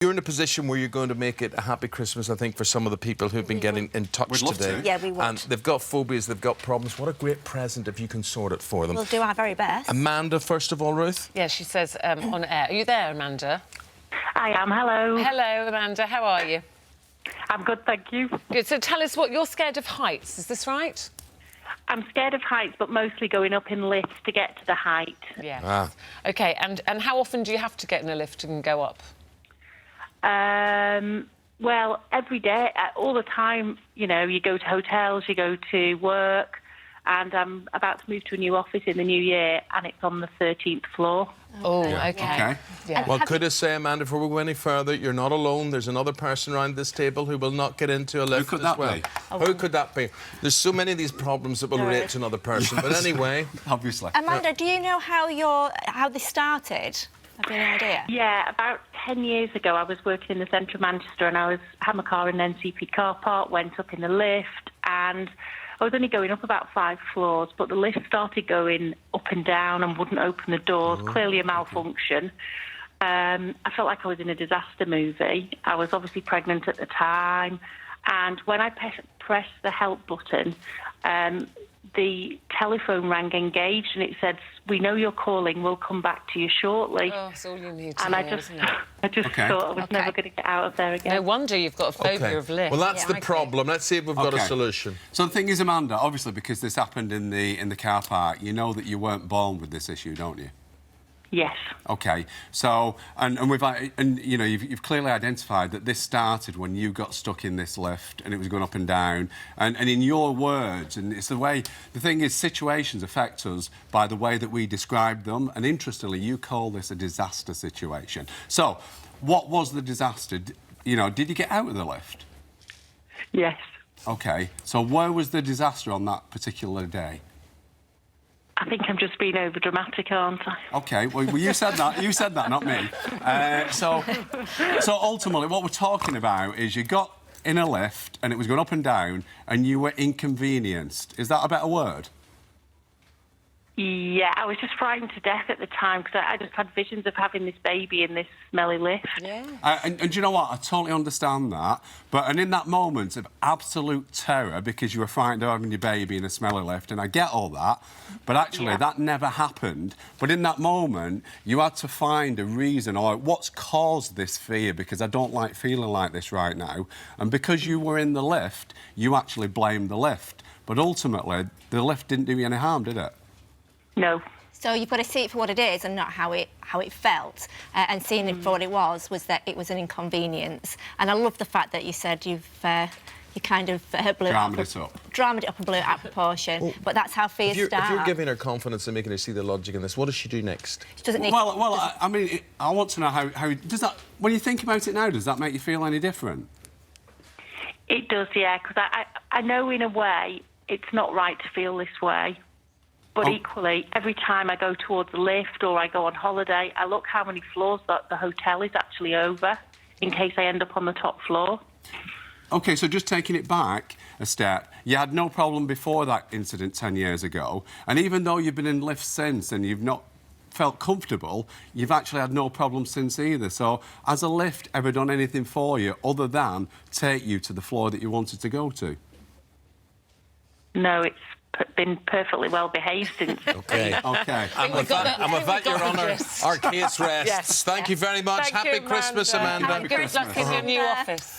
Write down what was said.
You're in a position where you're going to make it a happy Christmas, I think, for some of the people who've been getting in touch We'd love today. to. Yeah, we would. And they've got phobias, they've got problems. What a great present if you can sort it for them. We'll do our very best. Amanda, first of all, Ruth? Yeah, she says on air. Are you there, Amanda? I am, hello. Hello, Amanda. How are you? I'm good, thank you. Good. So tell us what you're scared of heights. Is this right? I'm scared of heights, but mostly going up in lifts to get to the height. Yeah. Ah. OK, and how often do you have to get in a lift and go up? Well, every day, all the time, you know, you go to hotels, you go to work, and I'm about to move to a new office in the new year, and it's on the 13th floor. Oh, Yeah. OK. Yeah. Well, could I say, Amanda, before we go any further, you're not alone. There's another person around this table who will not get into a lift could as that well. be? Who could that be? There's so many of these problems that will relate to another person. But anyway... Obviously. Amanda, do you know how this started? Have you any idea? Yeah, about 10 years ago, I was working in the centre of Manchester, and I had my car in the NCP car park, went up in the lift, and I was only going up about 5 floors, but the lift started going up and down and wouldn't open the doors, clearly a malfunction. I felt like I was in a disaster movie. I was obviously pregnant at the time, and when I pressed the help button, the telephone rang engaged, and it said, "We know you're calling, we'll come back to you shortly." Oh, that's all you need to And know, I just isn't it? thought I was never going to get out of there again. No wonder you've got a phobia of lifts. Well, that's Yeah, the I get it. problem. Let's see if we've got a solution. So the thing is, Amanda, obviously, because this happened in the car park, you know that you weren't born with this issue, don't you? Yes. Okay, so and you know you've clearly identified that this started when you got stuck in this lift and it was going up and down, and in your words, and it's the thing is, situations affect us by the way that we describe them, and interestingly, you call this a disaster situation. So, what was the disaster? You know, did you get out of the lift? Yes. Okay, so where was the disaster on that particular day? I think I'm just being over dramatic, aren't I? Okay, well, you said that. You said that, not me. So ultimately, what we're talking about is you got in a lift and it was going up and down, and you were inconvenienced. Is that a better word? Yeah, I was just frightened to death at the time because I just had visions of having this baby in this smelly lift. Yeah. And do you know what? I totally understand that. And in that moment of absolute terror, because you were frightened of having your baby in a smelly lift, and I get all that, but actually that never happened. But in that moment, you had to find a reason, or what's caused this fear, because I don't like feeling like this right now. And because you were in the lift, you actually blamed the lift. But ultimately, the lift didn't do you any harm, did it? No. So you've got to see it for what it is and not how it felt. And seeing it for what it was that it was an inconvenience. And I love the fact that you said you kind of Dramaed it up. Dramaed it up and blew it out of proportion. Well, but that's how fears start. If you're giving her confidence and making her see the logic in this, what does she do next? She doesn't need I mean, I want to know how does that... When you think about it now, does that make you feel any different? It does, yeah, because I know in a way it's not right to feel this way. But equally, every time I go towards a lift or I go on holiday, I look how many floors that the hotel is actually over in case I end up on the top floor. OK, so just taking it back a step, you had no problem before that incident 10 years ago, and even though you've been in lifts since and you've not felt comfortable, you've actually had no problem since either. So has a lift ever done anything for you other than take you to the floor that you wanted to go to? No, it's been perfectly well behaved since. OK. I'm with that, Your Honour. Our case rests. Yes. Thank you very much. Thank Happy you, Christmas, Amanda. Good luck in your new office.